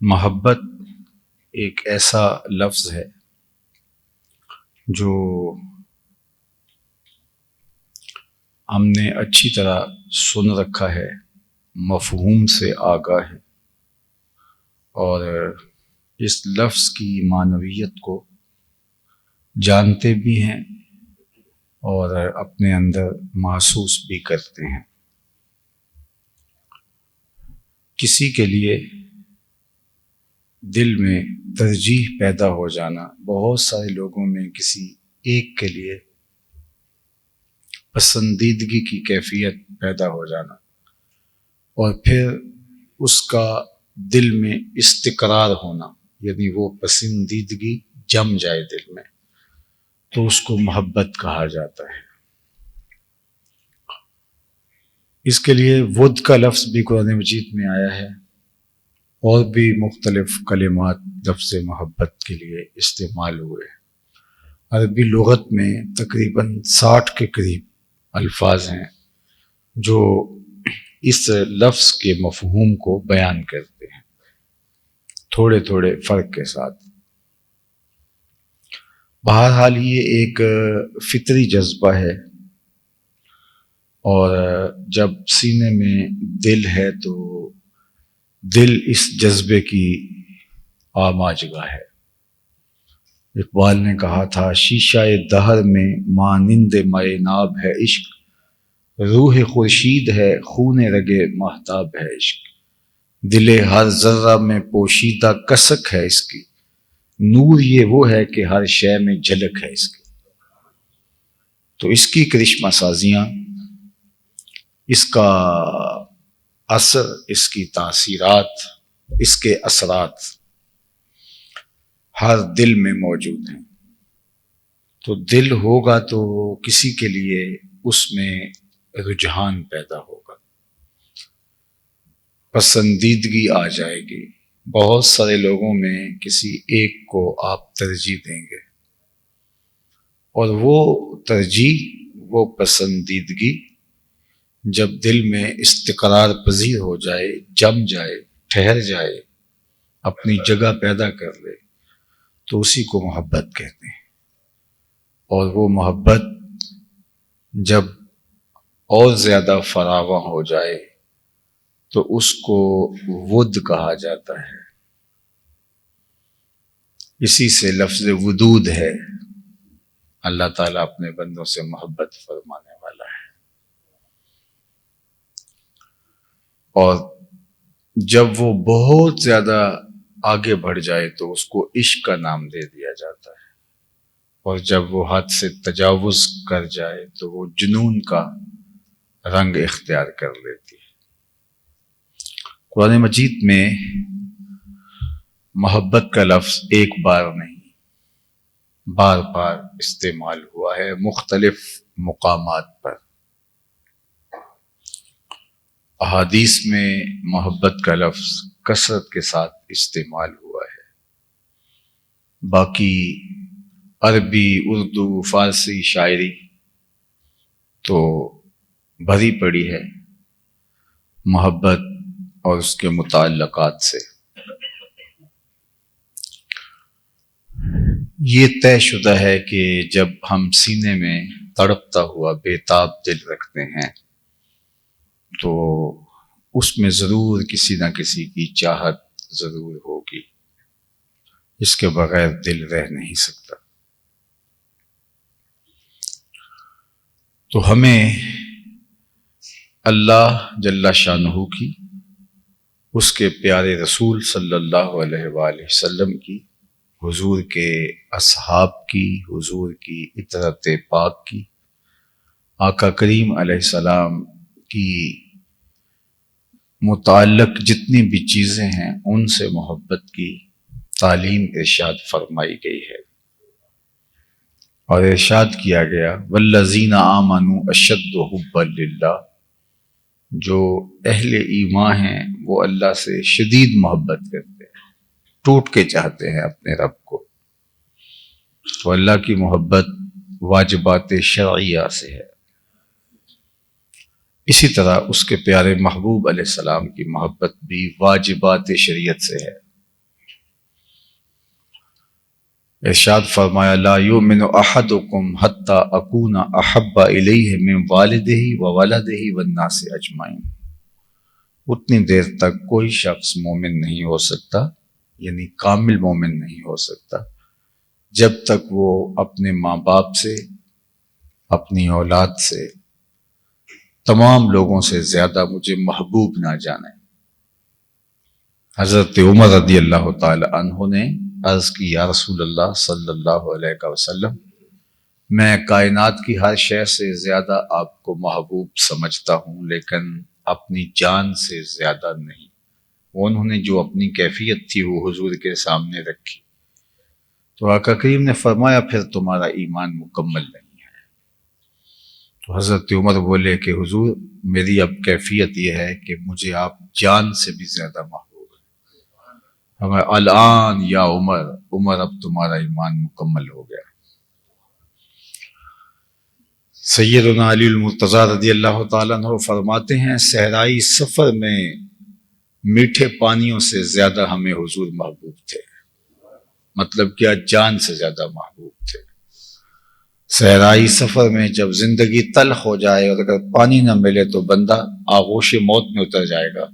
محبت ایک ایسا لفظ ہے جو ہم نے اچھی طرح سن رکھا ہے، مفہوم سے آگاہ ہے، اور اس لفظ کی معنویت کو جانتے بھی ہیں اور اپنے اندر محسوس بھی کرتے ہیں۔ کسی کے لیے دل میں ترجیح پیدا ہو جانا، بہت سارے لوگوں میں کسی ایک کے لیے پسندیدگی کی کیفیت پیدا ہو جانا، اور پھر اس کا دل میں استقرار ہونا، یعنی وہ پسندیدگی جم جائے دل میں، تو اس کو محبت کہا جاتا ہے۔ اس کے لیے ود کا لفظ بھی قرآن مجید میں آیا ہے، اور بھی مختلف کلمات لفظ محبت کے لیے استعمال ہوئے۔ عربی لغت میں تقریباً 60 کے قریب الفاظ ہیں جو اس لفظ کے مفہوم کو بیان کرتے ہیں، تھوڑے تھوڑے فرق کے ساتھ۔ بہرحال یہ ایک فطری جذبہ ہے، اور جب سینے میں دل ہے تو دل اس جذبے کی آماجگاہ ہے۔ اقبال نے کہا تھا، شیشہ دہر میں مانند مائے ناب ہے عشق، روح خورشید ہے خون رگے مہتاب ہے عشق، دل ہر ذرہ میں پوشیدہ کسک ہے اس کی، نور یہ وہ ہے کہ ہر شے میں جھلک ہے اس کی۔ تو اس کی کرشمہ سازیاں، اس کا اثر، اس کی تاثیرات، اس کے اثرات ہر دل میں موجود ہیں۔ تو دل ہوگا تو کسی کے لیے اس میں رجحان پیدا ہوگا، پسندیدگی آ جائے گی۔ بہت سارے لوگوں میں کسی ایک کو آپ ترجیح دیں گے، اور وہ ترجیح، وہ پسندیدگی جب دل میں استقرار پذیر ہو جائے، جم جائے، ٹھہر جائے، اپنی جگہ پیدا کر لے، تو اسی کو محبت کہتے ہیں۔ اور وہ محبت جب اور زیادہ فراواں ہو جائے تو اس کو ود کہا جاتا ہے۔ اسی سے لفظ ودود ہے۔ اللہ تعالیٰ اپنے بندوں سے محبت فرمانے والا ہے، اور جب وہ بہت زیادہ آگے بڑھ جائے تو اس کو عشق کا نام دے دیا جاتا ہے، اور جب وہ حد سے تجاوز کر جائے تو وہ جنون کا رنگ اختیار کر لیتی ہے۔ قرآن مجید میں محبت کا لفظ ایک بار نہیں، بار بار استعمال ہوا ہے مختلف مقامات پر۔ احادیث میں محبت کا لفظ کثرت کے ساتھ استعمال ہوا ہے۔ باقی عربی، اردو، فارسی شاعری تو بھری پڑی ہے محبت اور اس کے متعلقات سے۔ یہ طے شدہ ہے کہ جب ہم سینے میں تڑپتا ہوا بےتاب دل رکھتے ہیں تو اس میں ضرور کسی نہ کسی کی چاہت ضرور ہوگی، اس کے بغیر دل رہ نہیں سکتا۔ تو ہمیں اللہ جل شانہ کی، اس کے پیارے رسول صلی اللہ علیہ وآلہ وسلم کی، حضور کے اصحاب کی، حضور کی اطرت پاک کی، آقا کریم علیہ السلام کی متعلق جتنی بھی چیزیں ہیں ان سے محبت کی تعلیم ارشاد فرمائی گئی ہے، اور ارشاد کیا گیا، والذین آمنوا اشد حبا للہ، جو اہل ایمان ہیں وہ اللہ سے شدید محبت کرتے ہیں، ٹوٹ کے چاہتے ہیں اپنے رب کو۔ تو اللہ کی محبت واجبات شرعیہ سے ہے، اسی طرح اس کے پیارے محبوب علیہ السلام کی محبت بھی واجبات شریعت سے ہے۔ ارشاد فرمایا لا یؤمن احدکم حتی اکون احب الیہ من والدہ وولدہ والناس اجمعین، اتنی دیر تک کوئی شخص مومن نہیں ہو سکتا، یعنی کامل مومن نہیں ہو سکتا، جب تک وہ اپنے ماں باپ سے، اپنی اولاد سے، تمام لوگوں سے زیادہ مجھے محبوب نہ جانے۔ حضرت عمر رضی اللہ تعالی عنہ نے عرض کی یا رسول اللہ صلی اللہ علیہ وسلم، میں کائنات کی ہر شے سے زیادہ آپ کو محبوب سمجھتا ہوں، لیکن اپنی جان سے زیادہ نہیں۔ وہ انہوں نے جو اپنی کیفیت تھی وہ حضور کے سامنے رکھی، تو آقا کریم نے فرمایا پھر تمہارا ایمان مکمل نہیں ہے۔ تو حضرت عمر بولے کہ حضور میری اب کیفیت یہ ہے کہ مجھے آپ جان سے بھی زیادہ محبوب ہیں۔ ہمیں الان یا عمر، عمر اب تمہارا ایمان مکمل ہو گیا۔ سیدنا علی المرتضیٰ رضی اللہ تعالیٰ عنہ فرماتے ہیں صحرائی سفر میں میٹھے پانیوں سے زیادہ ہمیں حضور محبوب تھے، مطلب کیا جان سے زیادہ محبوب تھے۔ صحرائی سفر میں جب زندگی تلخ ہو جائے اور اگر پانی نہ ملے تو بندہ آغوش موت میں اتر جائے گا،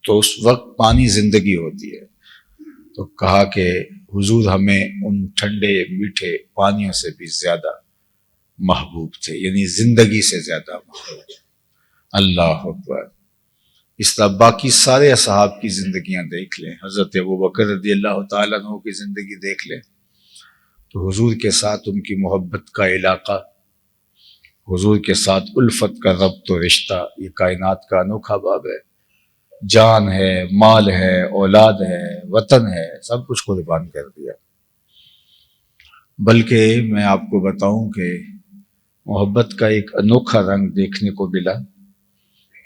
تو اس وقت پانی زندگی ہوتی ہے۔ تو کہا کہ حضور ہمیں ان ٹھنڈے میٹھے پانیوں سے بھی زیادہ محبوب تھے، یعنی زندگی سے زیادہ محبوب۔ اللہ اکبر۔ اس طرح باقی سارے اصحاب کی زندگیاں دیکھ لیں، حضرت ابوبکر رضی اللہ تعالیٰ عنہ کی زندگی دیکھ لیں تو حضور کے ساتھ ان کی محبت کا علاقہ، حضور کے ساتھ الفت کا ربط و رشتہ، یہ کائنات کا انوکھا باب ہے۔ جان ہے، مال ہے، اولاد ہے، وطن ہے، سب کچھ قربان کر دیا۔ بلکہ میں آپ کو بتاؤں کہ محبت کا ایک انوکھا رنگ دیکھنے کو ملا،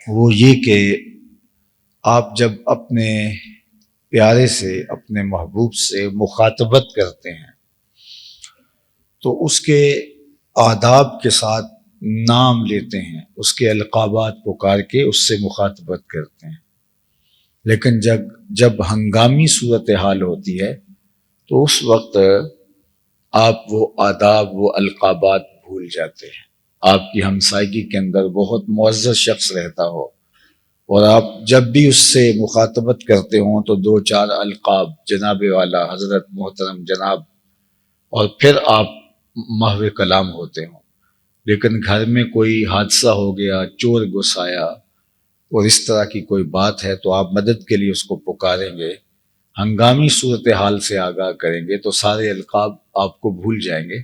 وہ یہ کہ آپ جب اپنے پیارے سے، اپنے محبوب سے مخاطبت کرتے ہیں تو اس کے آداب کے ساتھ نام لیتے ہیں، اس کے القابات پکار کے اس سے مخاطبت کرتے ہیں، لیکن جب ہنگامی صورتحال ہوتی ہے تو اس وقت آپ وہ آداب، وہ القابات بھول جاتے ہیں۔ آپ کی ہمسائیگی کے اندر بہت معزز شخص رہتا ہو اور آپ جب بھی اس سے مخاطبت کرتے ہوں تو دو چار القاب، جناب والا، حضرت، محترم، جناب، اور پھر آپ محو کلام ہوتے ہوں، لیکن گھر میں کوئی حادثہ ہو گیا، چور گھس آیا اور اس طرح کی کوئی بات ہے تو آپ مدد کے لیے اس کو پکاریں گے، ہنگامی صورتحال سے آگاہ کریں گے تو سارے القاب آپ کو بھول جائیں گے،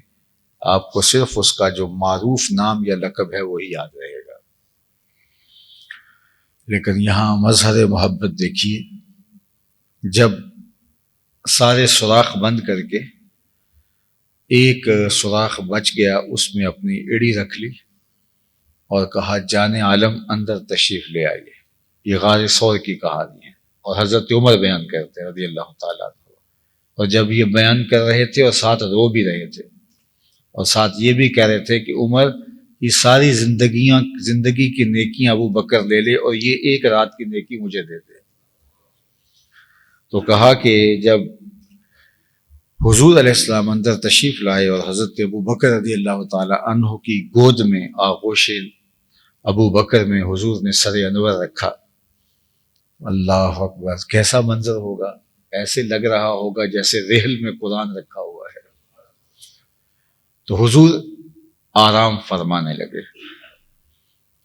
آپ کو صرف اس کا جو معروف نام یا لقب ہے وہی یاد رہے گا۔ لیکن یہاں مظہر محبت دیکھیے، جب سارے سوراخ بند کر کے ایک سوراخ بچ گیا، اس میں اپنی ایڑی رکھ لی اور کہا جان عالم اندر تشریف لے آئیے۔ یہ غار ثور کی کہانی ہے اور حضرت عمر بیان کرتے ہیں رضی اللہ تعالیٰ عنہ، اور جب یہ بیان کر رہے تھے اور ساتھ رو بھی رہے تھے اور ساتھ یہ بھی کہہ رہے تھے کہ عمر یہ ساری زندگی کی نیکیاں ابو بکر لے لے اور یہ ایک رات کی نیکی مجھے دے دے۔ تو کہا کہ جب حضور علیہ السلام اندر تشریف لائے اور حضرت ابو بکر رضی اللہ تعالی عنہ کی گود میں، آغوش ابو بکر میں حضور نے سر انور رکھا، اللہ اکبر، کیسا منظر ہوگا! ایسے لگ رہا ہوگا جیسے ریحل میں قرآن رکھا ہوا ہے۔ تو حضور آرام فرمانے لگے،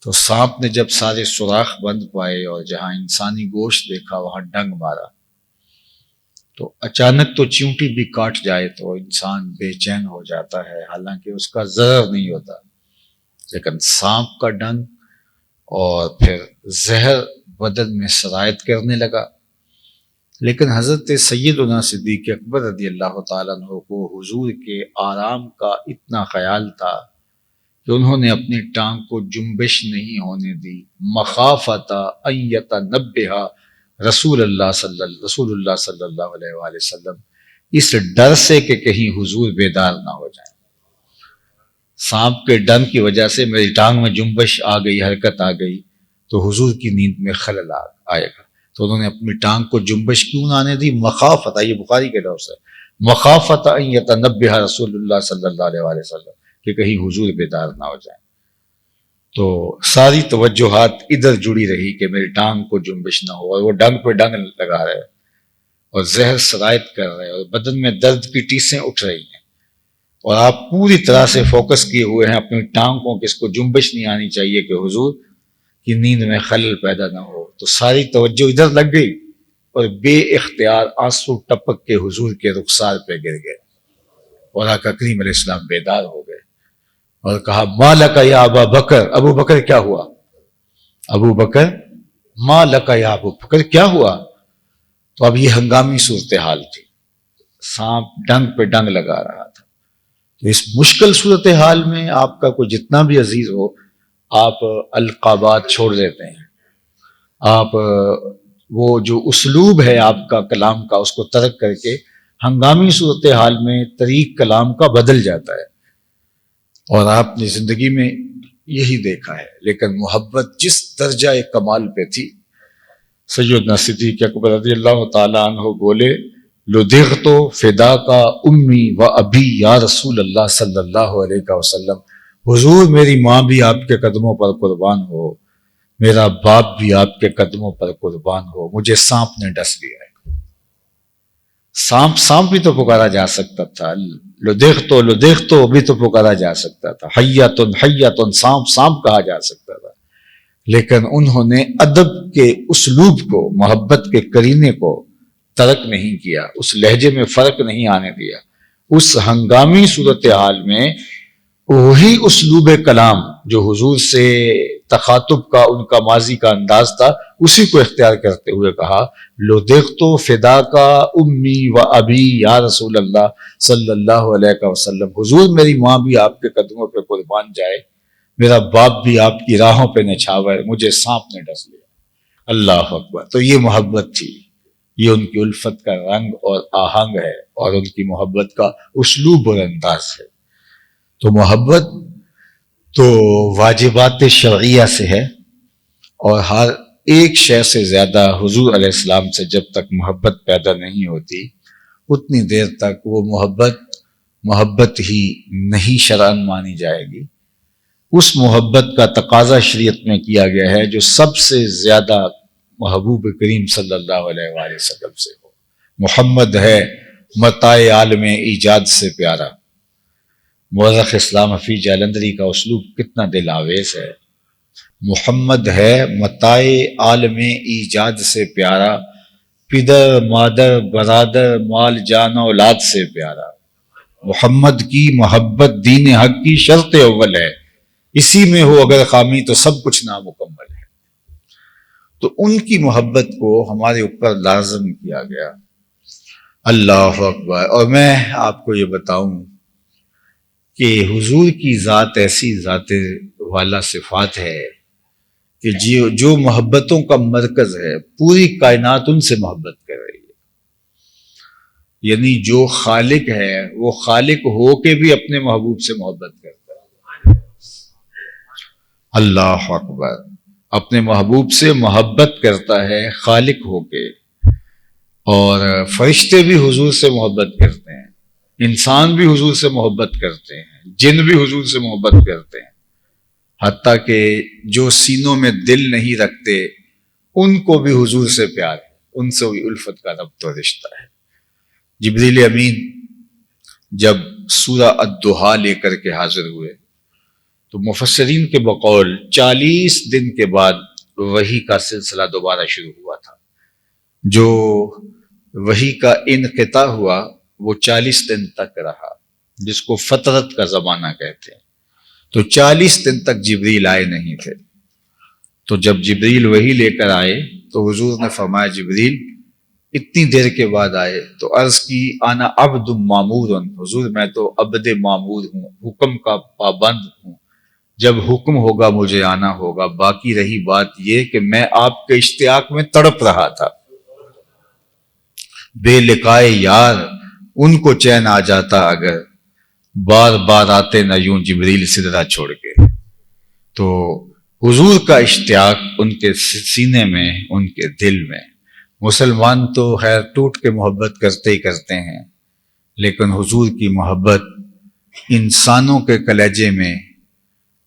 تو سانپ نے جب سارے سوراخ بند پائے اور جہاں انسانی گوشت دیکھا وہاں ڈنگ مارا، تو اچانک تو چیونٹی بھی کاٹ جائے تو انسان بے چین ہو جاتا ہے، حالانکہ اس کا ضرر نہیں ہوتا، لیکن سانپ کا ڈنگ اور پھر زہر بدن میں سرایت کرنے لگا۔ لیکن حضرت سیدنا صدیق اکبر رضی اللہ تعالیٰ عنہ کو حضور کے آرام کا اتنا خیال تھا کہ انہوں نے اپنی ٹانگ کو جنبش نہیں ہونے دی، مخافۃ ان یتنبہ رسول اللہ صلی اللہ علیہ وآلہ وسلم، اس ڈر سے کہ کہیں حضور بیدار نہ ہو جائیں۔ سانپ کے ڈنگ کی وجہ سے میری ٹانگ میں جنبش آ گئی، حرکت آ گئی تو حضور کی نیند میں خلل آئے گا، تو انہوں نے اپنی ٹانگ کو جنبش کیوں نہ آنے دی؟ مخافت، یہ بخاری کے لفظ ہے، مخافت ان یتنبہ رسول اللہ صلی اللہ علیہ وآلہ وسلم، کہ کہیں حضور بیدار نہ ہو جائیں۔ تو ساری توجہات ادھر جڑی رہی کہ میری ٹانگ کو جنبش نہ ہو، اور وہ ڈنگ پہ ڈنگ لگا رہے اور زہر سرایت کر رہے اور بدن میں درد کی ٹیسیں اٹھ رہی ہیں، اور آپ پوری طرح سے فوکس کیے ہوئے ہیں اپنی ٹانگ کو کہ اس کو جنبش نہیں آنی چاہیے کہ حضور کی نیند میں خلل پیدا نہ ہو۔ تو ساری توجہ ادھر لگ گئی اور بے اختیار آنسو ٹپک کے حضور کے رخسار پہ گر گئے، اور آقا کریم علیہ السلام بیدار ہو گئے اور کہا ما لک یا ابا بکر، ابو بکر کیا ہوا؟ ابو بکر ما لک یا ابو بکر کیا ہوا؟ تو اب یہ ہنگامی صورتحال تھی، سانپ ڈنگ پہ ڈنگ لگا رہا تھا۔ تو اس مشکل صورتحال میں آپ کا کوئی جتنا بھی عزیز ہو، آپ القابات چھوڑ دیتے ہیں، آپ وہ جو اسلوب ہے آپ کا کلام کا اس کو ترک کر کے ہنگامی صورتحال میں طریق کلام کا بدل جاتا ہے، اور آپ نے زندگی میں یہی دیکھا ہے۔ لیکن محبت جس درجہ کمال پہ تھی، سیدنا صدیق اکبر رضی اللہ تعالیٰ عنہ بولے لدغت فداک امی و ابی یا رسول اللہ صلی اللہ علیہ وسلم، حضور میری ماں بھی آپ کے قدموں پر قربان ہو، میرا باپ بھی آپ کے قدموں پر قربان ہو، مجھے سانپ نے ڈس لیا ہے۔ سانپ بھی تو پکارا جا سکتا تھا، لدغتو بھی تو پکارا جا سکتا تھا، حیاتن حیاتن سانپ کہا جا سکتا تھا، لیکن انہوں نے ادب کے اسلوب کو، محبت کے قرینے کو ترک نہیں کیا، اس لہجے میں فرق نہیں آنے دیا۔ اس ہنگامی صورتحال میں وہی اسلوب کلام جو حضور سے تخاطب کا ان کا ماضی کا انداز تھا، اسی کو اختیار کرتے ہوئے کہا لدغت فداک امی و ابی یا رسول اللہ صلی اللہ علیہ وسلم، حضور میری ماں بھی آپ کے قدموں پہ قربان جائے، میرا باپ بھی آپ کی راہوں پہ نچھاور، مجھے سانپ نے ڈس لیا۔ اللہ اکبر۔ تو یہ محبت تھی، یہ ان کی الفت کا رنگ اور آہنگ ہے، اور ان کی محبت کا اسلوب اور انداز ہے۔ تو محبت تو واجبات شرعیہ سے ہے، اور ہر ایک شے سے زیادہ حضور علیہ السلام سے جب تک محبت پیدا نہیں ہوتی اتنی دیر تک وہ محبت ہی نہیں شرعاً مانی جائے گی۔ اس محبت کا تقاضا شریعت میں کیا گیا ہے جو سب سے زیادہ محبوب کریم صلی اللہ علیہ وآلہ وسلم سے ہو۔ محمد ہے متاع عالم ایجاد سے پیارا۔ مورخ اسلام حفیظ جالندری کا اسلوب کتنا دل آویز ہے۔ محمد ہے متاع عالم ایجاد سے پیارا، پدر مادر برادر مال جان اولاد سے پیارا۔ محمد کی محبت دین حق کی شرط اول ہے، اسی میں ہو اگر خامی تو سب کچھ نامکمل ہے۔ تو ان کی محبت کو ہمارے اوپر لازم کیا گیا۔ اللہ اکبر۔ اور میں آپ کو یہ بتاؤں کہ حضور کی ذات ایسی ذات والا صفات ہے کہ جو محبتوں کا مرکز ہے، پوری کائنات ان سے محبت کر رہی ہے۔ یعنی جو خالق ہے وہ خالق ہو کے بھی اپنے محبوب سے محبت کرتا ہے۔ اللہ اکبر۔ اپنے محبوب سے محبت کرتا ہے خالق ہو کے، اور فرشتے بھی حضور سے محبت کرتے ہیں، انسان بھی حضور سے محبت کرتے ہیں، جن بھی حضور سے محبت کرتے ہیں، حتیٰ کہ جو سینوں میں دل نہیں رکھتے ان کو بھی حضور سے پیار ہے، ان سے بھی الفت کا ربط و رشتہ ہے۔ جبریل امین جب سورہ الضحیٰ لے کر کے حاضر ہوئے تو مفسرین کے بقول 40 دن کے بعد وحی کا سلسلہ دوبارہ شروع ہوا تھا۔ جو وحی کا انقطاع ہوا وہ 40 دن تک رہا، جس کو فترت کا زمانہ کہتے ہیں۔ تو 40 دن تک جبریل آئے نہیں تھے۔ تو جب جبریل وحی لے کر آئے تو حضور نے فرمایا جبریل اتنی دیر کے بعد آئے تو عرض کی انا عبد مامور، حضور میں تو عبد مامور ہوں، حکم کا پابند ہوں، جب حکم ہوگا مجھے آنا ہوگا۔ باقی رہی بات یہ کہ میں آپ کے اشتیاق میں تڑپ رہا تھا، بے لقائے یار ان کو چین آ جاتا اگر، بار بار آتے نہ یوں جبریل سدرا چھوڑ کے۔ تو حضور کا اشتیاق ان کے سینے میں، ان کے دل میں۔ مسلمان تو خیر ٹوٹ کے محبت کرتے ہی کرتے ہیں، لیکن حضور کی محبت انسانوں کے کلیجے میں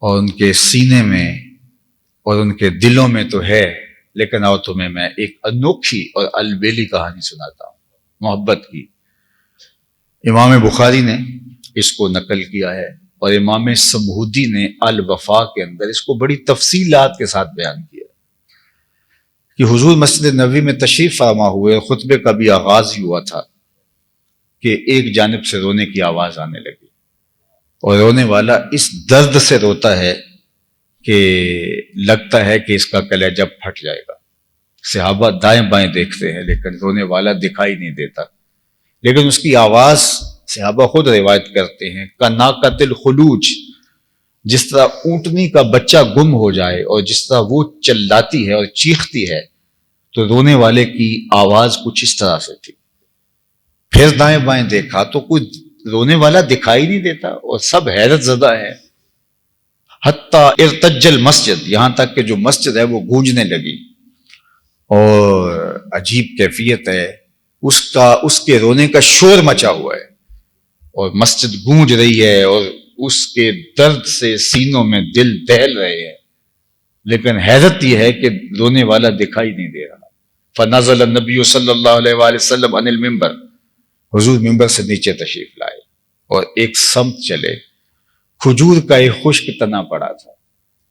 اور ان کے سینے میں اور ان کے دلوں میں تو ہے، لیکن آؤ تمہیں میں ایک انوکھی اور البیلی کہانی سناتا ہوں محبت کی۔ امام بخاری نے اس کو نقل کیا ہے اور امام سمہودی نے الوفا کے اندر اس کو بڑی تفصیلات کے ساتھ بیان کیا کہ حضور مسجد نبوی میں تشریف فرما ہوئے، خطبے کا بھی آغاز ہی ہوا تھا کہ ایک جانب سے رونے کی آواز آنے لگی، اور رونے والا اس درد سے روتا ہے کہ لگتا ہے کہ اس کا کلیجہ پھٹ جائے گا۔ صحابہ دائیں بائیں دیکھتے ہیں لیکن رونے والا دکھائی نہیں دیتا، لیکن اس کی آواز صحابہ خود روایت کرتے ہیں کناقۃ الخلوج، جس طرح اونٹنی کا بچہ گم ہو جائے اور جس طرح وہ چلاتی ہے اور چیختی ہے، تو رونے والے کی آواز کچھ اس طرح سے تھی۔ پھر دائیں بائیں دیکھا تو کوئی رونے والا دکھائی نہیں دیتا اور سب حیرت زدہ ہے، حتیٰ ارتج المسجد، یہاں تک کہ جو مسجد ہے وہ گونجنے لگی، اور عجیب کیفیت ہے اس کے رونے کا شور مچا ہوا ہے اور مسجد گونج رہی ہے اور اس کے درد سے سینوں میں دل دہل رہے ہیں، لیکن حیرت یہ ہے کہ رونے والا دکھائی نہیں دے رہا۔ فنزل النبی صلی اللہ علیہ وآلہ وسلم عن المنبر، حضور ممبر سے نیچے تشریف لائے اور ایک سمت چلے۔ کھجور کا ایک خشک تنا پڑا تھا،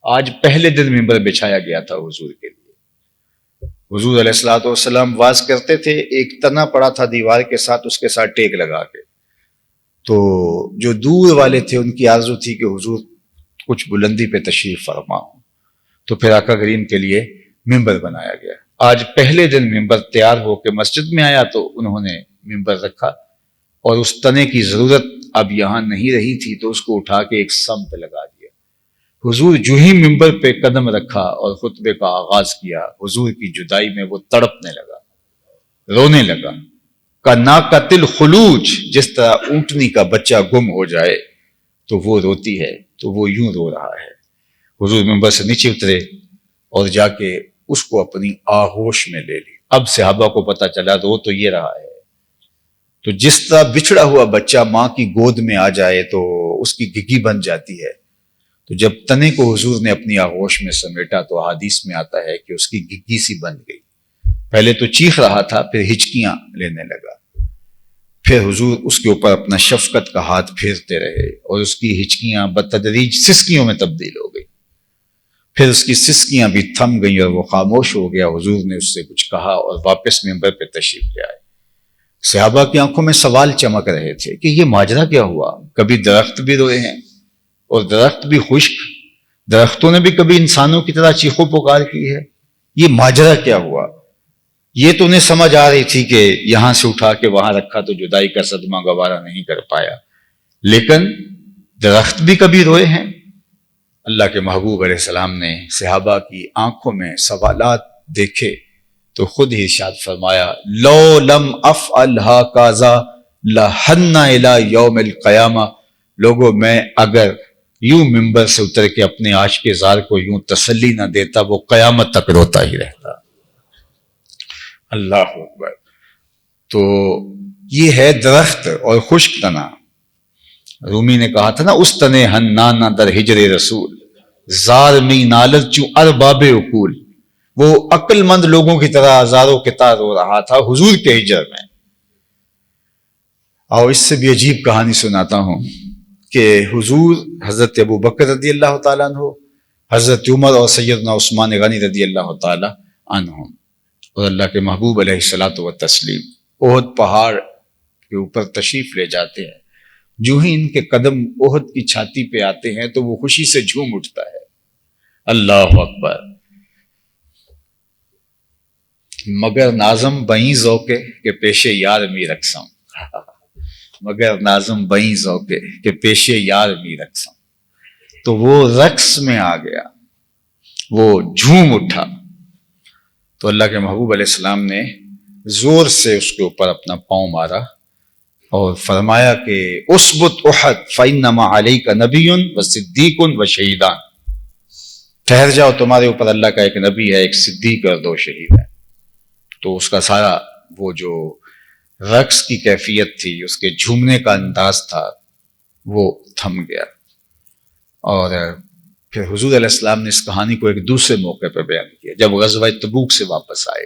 آج پہلے دن ممبر بچھایا گیا تھا حضور کے لیے۔ حضور علیہ الصلوۃ والسلام واز کرتے تھے، ایک تنا پڑا تھا دیوار کے ساتھ، اس کے ساتھ ٹیک لگا کے، تو جو دور والے تھے ان کی آرزو تھی کہ حضور کچھ بلندی پہ تشریف فرما ہو، تو پھر آقا کریم کے لیے ممبر بنایا گیا۔ آج پہلے دن ممبر تیار ہو کے مسجد میں آیا تو انہوں نے ممبر رکھا، اور اس تنے کی ضرورت اب یہاں نہیں رہی تھی تو اس کو اٹھا کے ایک سمت لگا دیا۔ حضور جو ہی ممبر پہ قدم رکھا اور خطبے کا آغاز کیا، حضور کی جدائی میں وہ تڑپنے لگا، رونے لگا۔ کناقۃ الخلوج، جس طرح اونٹنی کا بچہ گم ہو جائے تو وہ روتی ہے، تو وہ یوں رو رہا ہے۔ حضور ممبر سے نیچے اترے اور جا کے اس کو اپنی آغوش میں لے لی۔ اب صحابہ کو پتہ چلا رو تو یہ رہا ہے، تو جس طرح بچھڑا ہوا بچہ ماں کی گود میں آ جائے تو اس کی گگی بن جاتی ہے، تو جب تنے کو حضور نے اپنی آغوش میں سمیٹا تو حدیث میں آتا ہے کہ اس کی گگی سی بن گئی۔ پہلے تو چیخ رہا تھا، پھر ہچکیاں لینے لگا، پھر حضور اس کے اوپر اپنا شفقت کا ہاتھ پھیرتے رہے اور اس کی ہچکیاں بتدریج سسکیوں میں تبدیل ہو گئی، پھر اس کی سسکیاں بھی تھم گئیں اور وہ خاموش ہو گیا۔ حضور نے اس سے کچھ کہا اور واپس ممبر پہ تشریف لے آئے۔ صحابہ کی آنکھوں میں سوال چمک رہے تھے کہ یہ ماجرا کیا ہوا؟ کبھی درخت بھی روئے ہیں اور درخت بھی خشک، درختوں نے بھی کبھی انسانوں کی طرح چیخو پکار کی ہے، یہ ماجرا کیا ہوا؟ یہ تو انہیں سمجھ آ رہی تھی کہ یہاں سے اٹھا کے وہاں رکھا تو جدائی کا صدمہ گوارا نہیں کر پایا، لیکن درخت بھی کبھی روئے ہیں؟ اللہ کے محبوب علیہ السلام نے صحابہ کی آنکھوں میں سوالات دیکھے تو خود ہی ارشاد فرمایا لو لم افعل هكذا لحن الى یوم القیامہ، لوگوں میں اگر یوں ممبر سے اتر کے اپنے عاشق زار کو یوں تسلی نہ دیتا وہ قیامت تک روتا ہی رہتا۔ اللہ اکبر۔ تو یہ ہے درخت اور خشک تنا۔ رومی نے کہا تھا نا اس تنے ہنانا در ہجر رسول، زار می نالت چوں ارباب عقول، وہ عقل مند لوگوں کی طرح ہزاروں کتا رو رہا تھا حضور کے ہجر میں۔ اور اس سے بھی عجیب کہانی سناتا ہوں کہ حضور حضرت ابو بکر رضی اللہ تعالیٰ عنہ، حضرت عمر اور سیدنا عثمان غنی رضی اللہ تعالیٰ عنہ اور اللہ کے محبوب علیہ الصلوۃ والتسلیم احد پہاڑ کے اوپر تشریف لے جاتے ہیں۔ جو ہی ان کے قدم احد کی چھاتی پہ آتے ہیں تو وہ خوشی سے جھوم اٹھتا ہے۔ اللہ اکبر۔ مگر نازم بئیں ذوقے کہ پیش یار می رقصم، مگر نازم بئیں ذوقے کہ پیش یار می رقصم، تو وہ رقص میں آ گیا، وہ جھوم اٹھا، تو اللہ کے محبوب علیہ السلام نے زور سے اس کے اوپر اپنا پاؤں مارا اور فرمایا کہ اثبت احد فانما علیک نبی و صدیق و شہیدان، ٹھہر جاؤ، تمہارے اوپر اللہ کا ایک نبی ہے، ایک صدیق اور 2 شہید ہیں۔ تو اس کا سارا وہ جو رقص کی کیفیت تھی، اس کے جھومنے کا انداز تھا، وہ تھم گیا۔ اور پھر حضور علیہ السلام نے اس کہانی کو ایک دوسرے موقع پہ بیان کیا جب غزوہ تبوک سے واپس آئے۔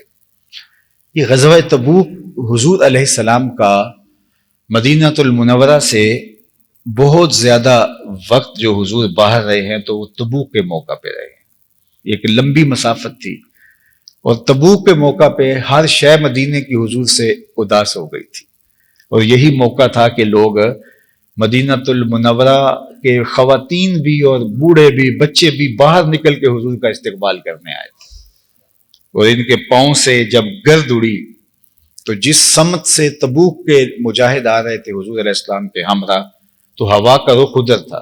یہ غزوہ تبوک حضور علیہ السلام کا مدینہ المنورہ سے بہت زیادہ وقت جو حضور باہر رہے ہیں تو وہ تبوک کے موقع پہ رہے ہیں۔ ایک لمبی مسافت تھی، اور تبوک کے موقع پہ ہر شے مدینے کی حضور سے اداس ہو گئی تھی، اور یہی موقع تھا کہ لوگ مدینہ المنورہ کے خواتین بھی اور بوڑھے بھی بچے بھی باہر نکل کے حضور کا استقبال کرنے آئے تھے، اور ان کے پاؤں سے جب گرد اڑی تو جس سمت سے تبوک کے مجاہد آ رہے تھے حضور علیہ السلام کے ہمراہ، تو ہوا کا رخ ادھر تھا،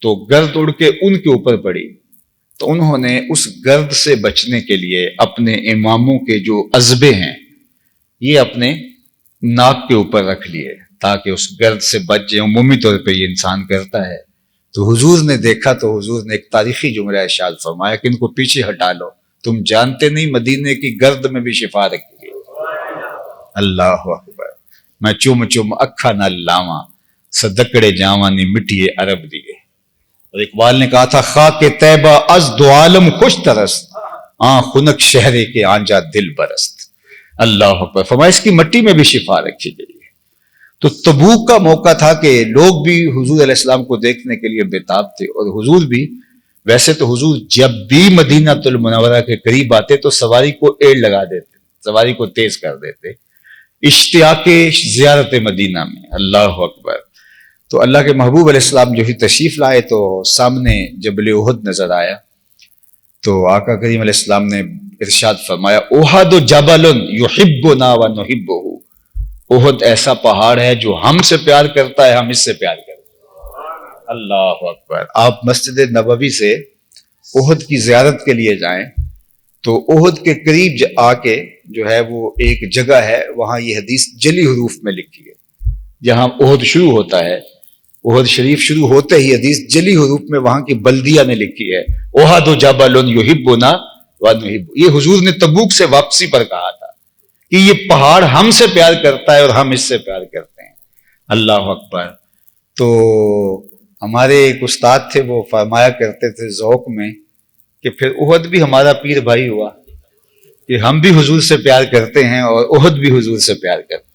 تو گرد اڑ کے ان کے اوپر پڑی، تو انہوں نے اس گرد سے بچنے کے لیے اپنے اماموں کے جو عزبے ہیں یہ اپنے ناک کے اوپر رکھ لیے تاکہ اس گرد سے بچ جائیں۔ عمومی طور پہ یہ انسان کرتا ہے۔ تو حضور نے دیکھا تو حضور نے ایک تاریخی جملہ ارشاد فرمایا کہ ان کو پیچھے ہٹا لو، تم جانتے نہیں مدینے کی گرد میں بھی شفا رکھی ہے۔ اللہ اکبر۔ میں چم چم اکھا نہ لاواں، صدقڑے جاواں نی مٹیے عرب دیے۔ اور اقبال نے کہا تھا خاک طیبہ از دو عالم خوش ترست، خنک شہرے کے آنجا دل برست۔ اللہ اکبر۔ فرمایا اس کی مٹی میں بھی شفا رکھی گئی ہے۔ تو تبوک کا موقع تھا کہ لوگ بھی حضور علیہ السلام کو دیکھنے کے لیے بےتاب تھے، اور حضور بھی، ویسے تو حضور جب بھی مدینہ المنورہ کے قریب آتے تو سواری کو ایڑ لگا دیتے، سواری کو تیز کر دیتے، اشتیاق زیارت مدینہ میں۔ اللہ اکبر۔ تو اللہ کے محبوب علیہ السلام جو ہی تشریف لائے تو سامنے جبل احد نظر آیا، تو آقا کریم علیہ السلام نے ارشاد فرمایا احد جبل یحبنا ونحبہ، احد ایسا پہاڑ ہے جو ہم سے پیار کرتا ہے، ہم اس سے پیار کرتے ہیں۔ اللہ اکبر۔ آپ مسجد نبوی سے احد کی زیارت کے لیے جائیں تو احد کے قریب آ کے جو ہے وہ ایک جگہ ہے، وہاں یہ حدیث جلی حروف میں لکھی ہے، جہاں احد شروع ہوتا ہے، احد شریف شروع ہوتے ہی حدیث جلی حروف میں وہاں کی بلدیہ نے لکھی ہے احد جبل یحبنا ونحب۔ یہ حضور نے تبوک سے واپسی پر کہا تھا کہ یہ پہاڑ ہم سے پیار کرتا ہے اور ہم اس سے پیار کرتے ہیں۔ اللہ اکبر۔ تو ہمارے ایک استاد تھے، وہ فرمایا کرتے تھے ذوق میں کہ پھر احد بھی ہمارا پیر بھائی ہوا، کہ ہم بھی حضور سے پیار کرتے ہیں اور احد بھی حضور سے پیار کرتے ہیں۔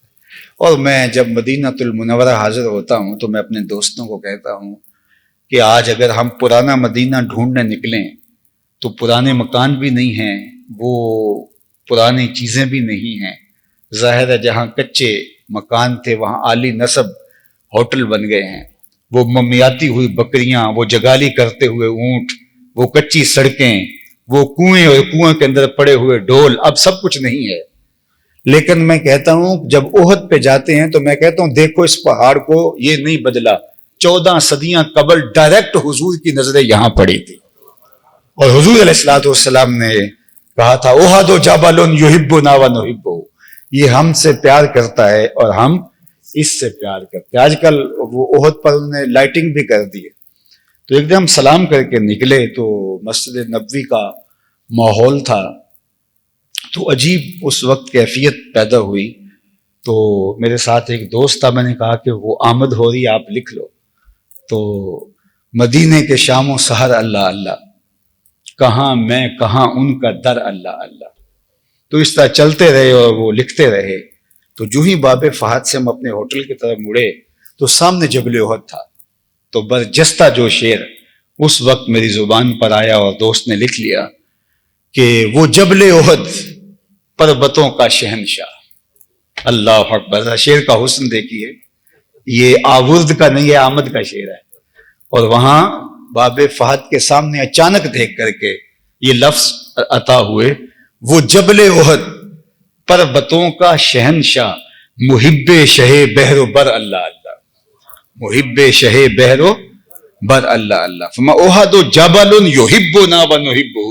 اور میں جب مدینہ المنورہ حاضر ہوتا ہوں تو میں اپنے دوستوں کو کہتا ہوں کہ آج اگر ہم پرانا مدینہ ڈھونڈنے نکلیں تو پرانے مکان بھی نہیں ہیں، وہ پرانی چیزیں بھی نہیں ہیں۔ ظاہر ہے جہاں کچے مکان تھے وہاں عالی نصب ہوٹل بن گئے ہیں، وہ ممیاتی ہوئی بکریاں، وہ جگالی کرتے ہوئے اونٹ، وہ کچی سڑکیں، وہ کنویں اور کنویں کے اندر پڑے ہوئے ڈھول، اب سب کچھ نہیں ہے۔ لیکن میں کہتا ہوں جب احد پہ جاتے ہیں تو میں کہتا ہوں دیکھو اس پہاڑ کو، یہ نہیں بدلا، 14 صدیاں قبل ڈائریکٹ حضور کی نظریں یہاں پڑی تھی، اور حضور علیہ السلام نے کہا تھا احد جبل یحبنا ونحبہ، یہ ہم سے پیار کرتا ہے اور ہم اس سے پیار کرتے ہیں۔ آج کل وہ احد پر انہوں نے لائٹنگ بھی کر دی ہے۔ تو ایک دن ہم سلام کر کے نکلے تو مسجد نبوی کا ماحول تھا، تو عجیب اس وقت کیفیت پیدا ہوئی۔ تو میرے ساتھ ایک دوست تھا، میں نے کہا کہ وہ آمد ہو رہی ہے، آپ لکھ لو۔ تو مدینے کے شام و سحر اللہ اللہ، کہاں میں کہاں ان کا در اللہ اللہ۔ تو اس طرح چلتے رہے اور وہ لکھتے رہے۔ تو جو ہی باب فہد سے ہم اپنے ہوٹل کی طرف مڑے تو سامنے جبل احد تھا، تو برجستہ جو شعر اس وقت میری زبان پر آیا اور دوست نے لکھ لیا کہ وہ جبل احد پربتوں کا شہنشاہ۔ اللہ اکبر۔ شعر کا حسن دیکھیے، یہ آورد کا نہیں ہے، آمد کا شعر ہے۔ اور وہاں باب فہد کے سامنے اچانک دیکھ کر کے یہ لفظ عطا ہوئے وہ جبل احد پربتوں کا شہنشاہ، محب شہ بحر و بر اللہ اللہ، محب شہ بحر و بر اللہ اللہ۔ فما احد جبل یحبنا ونحبہ،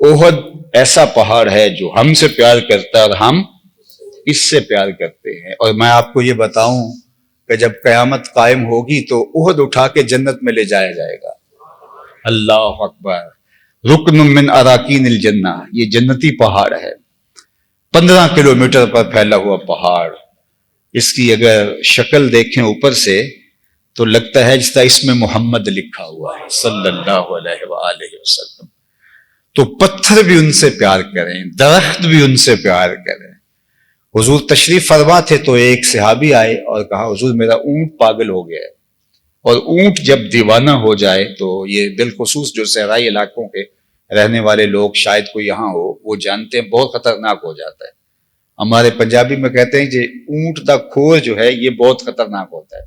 احد ایسا پہاڑ ہے جو ہم سے پیار کرتا ہے اور ہم اس سے پیار کرتے ہیں۔ اور میں آپ کو یہ بتاؤں کہ جب قیامت قائم ہوگی تو احد اٹھا کے جنت میں لے جایا جائے گا۔ اللہ اکبر۔ رکن من اراکین الجنہ، یہ جنتی پہاڑ ہے، 15 کلومیٹر پر پھیلا ہوا پہاڑ، اس کی اگر شکل دیکھیں اوپر سے تو لگتا ہے جس طرح اس میں محمد لکھا ہوا ہے صلی اللہ علیہ وآلہ وسلم. تو پتھر بھی ان سے پیار کریں، درخت بھی ان سے پیار کریں. حضور تشریف فرما تھے تو ایک صحابی آئے اور کہا حضور میرا اونٹ پاگل ہو گیا ہے. اور اونٹ جب دیوانہ ہو جائے تو یہ بالخصوص جو صحرائی علاقوں کے رہنے والے لوگ شاید کوئی یہاں ہو وہ جانتے ہیں بہت خطرناک ہو جاتا ہے. ہمارے پنجابی میں کہتے ہیں کہ اونٹ دا کھور جو ہے یہ بہت خطرناک ہوتا ہے.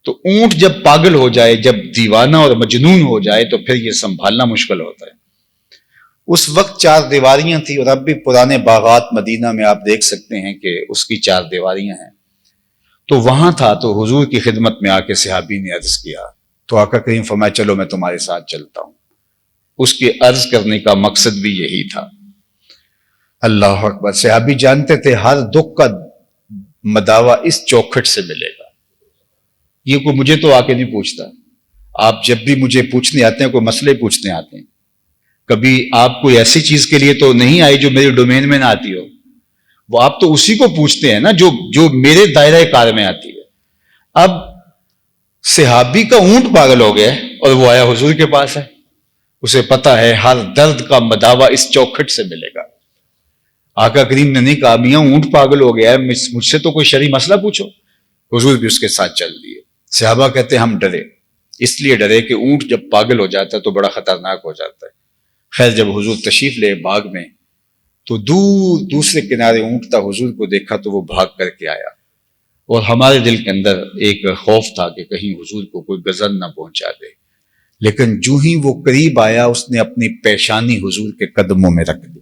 تو اونٹ جب پاگل ہو جائے، جب دیوانہ اور مجنون ہو جائے تو پھر یہ سنبھالنا مشکل ہوتا ہے. اس وقت 4 دیواریاں تھیں اور اب بھی پرانے باغات مدینہ میں آپ دیکھ سکتے ہیں کہ اس کی 4 دیواریاں ہیں. تو وہاں تھا تو حضور کی خدمت میں آ کے صحابی نے عرض کیا تو آقا کریم فرمایا چلو میں تمہارے ساتھ چلتا ہوں. اس کے عرض کرنے کا مقصد بھی یہی تھا. اللہ اکبر. صحابی جانتے تھے ہر دکھ کا مداوا اس چوکھٹ سے ملے گا. یہ کوئی مجھے تو آ کے نہیں پوچھتا. آپ جب بھی مجھے پوچھنے آتے ہیں کوئی مسئلے پوچھنے آتے ہیں، کبھی آپ کوئی ایسی چیز کے لیے تو نہیں آئے جو میرے ڈومین میں نہ آتی ہو. وہ آپ تو اسی کو پوچھتے ہیں نا جو میرے دائرہ کار میں آتی ہے. اب صحابی کا اونٹ پاگل ہو گیا اور وہ آیا حضور کے پاس ہے. اسے پتا ہے ہر درد کا مداوا اس چوکھٹ سے ملے گا. آقا کریم نے نہیں کہا میاں اونٹ پاگل ہو گیا ہے مجھ سے تو کوئی شرعی مسئلہ پوچھو. حضور بھی اس کے ساتھ چل دیے. صحابہ کہتے ہیں ہم ڈرے، اس لیے ڈرے کہ اونٹ جب پاگل ہو جاتا ہے تو بڑا خطرناک ہو جاتا ہے. خیر جب حضور تشریف لے باغ میں تو دور دوسرے کنارے اونٹ تھا. حضور کو دیکھا تو وہ بھاگ کر کے آیا اور ہمارے دل کے اندر ایک خوف تھا کہ کہیں حضور کو کوئی غضب نہ پہنچا دے. لیکن جو ہی وہ قریب آیا اس نے اپنی پیشانی حضور کے قدموں میں رکھ دی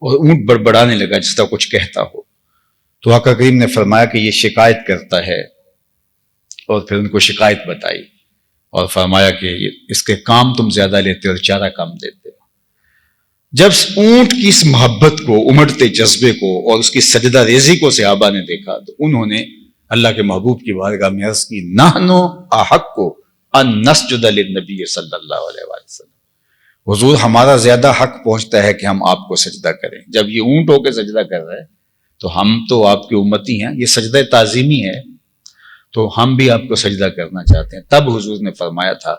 اور اونٹ بڑبڑانے لگا جس طرح کچھ کہتا ہو. تو آقا کریم نے فرمایا کہ یہ شکایت کرتا ہے اور پھر ان کو شکایت بتائی اور فرمایا کہ اس کے کام تم زیادہ لیتے اور چارہ کم دیتے ہو. جب اونٹ کی اس محبت کو، امڑتے جذبے کو اور اس کی سجدہ ریزی کو صحابہ نے دیکھا تو انہوں نے اللہ کے محبوب کی بارگاہ میں عرض کی نحنو احق ان نسجد للنبی صلی اللہ علیہ وسلم. حضور ہمارا زیادہ حق پہنچتا ہے کہ ہم آپ کو سجدہ کریں. جب یہ اونٹ ہو کے سجدہ کر رہے ہیں تو ہم تو آپ کی امتی ہیں، یہ سجدہ تعظیمی ہے تو ہم بھی آپ کو سجدہ کرنا چاہتے ہیں. تب حضور نے فرمایا تھا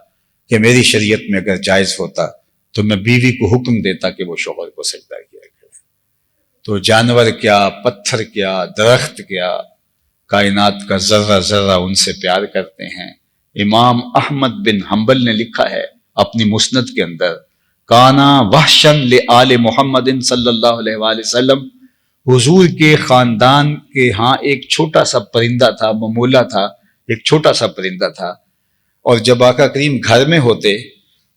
کہ میری شریعت میں اگر جائز ہوتا تو میں بیوی کو حکم دیتا کہ وہ شوہر کو سجدہ کیا کرے. تو جانور کیا، پتھر کیا، درخت کیا، کائنات کا ذرہ ذرہ ان سے پیار کرتے ہیں. امام احمد بن حنبل نے لکھا ہے اپنی مسند کے اندر کانا وحشن لآل محمد صلی اللہ علیہ وآلہ وسلم. حضور کے خاندان کے ہاں ایک چھوٹا سا پرندہ تھا، ممولہ تھا، ایک چھوٹا سا پرندہ تھا. اور جب آقا کریم گھر میں ہوتے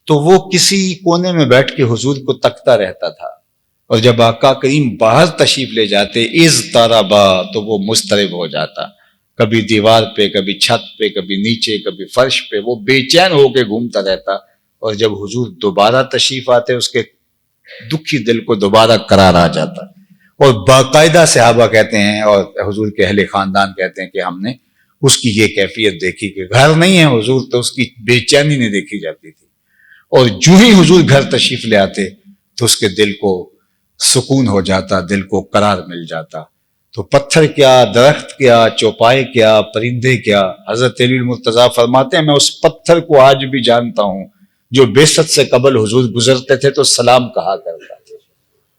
تو وہ کسی کونے میں بیٹھ کے حضور کو تکتا رہتا تھا. اور جب آقا کریم باہر تشریف لے جاتے اضطربا تو وہ مضطرب ہو جاتا. کبھی دیوار پہ، کبھی چھت پہ، کبھی نیچے، کبھی فرش پہ، وہ بے چین ہو کے گھومتا رہتا. اور جب حضور دوبارہ تشریف آتے اس کے دکھی دل کو دوبارہ قرار آ جاتا. اور باقاعدہ صحابہ کہتے ہیں اور حضور کے اہل خاندان کہتے ہیں کہ ہم نے اس کی یہ کیفیت دیکھی کہ گھر نہیں ہے حضور تو اس کی بے چینی نہیں دیکھی جاتی تھی. اور جو ہی حضور گھر تشریف لے آتے تو اس کے دل کو سکون ہو جاتا، دل کو قرار مل جاتا. تو پتھر کیا، درخت کیا، چوپائے کیا، پرندے کیا. حضرت علی المرتضیٰ فرماتے ہیں میں اس پتھر کو آج بھی جانتا ہوں جو بعثت سے قبل حضور گزرتے تھے تو سلام کہا کرتا.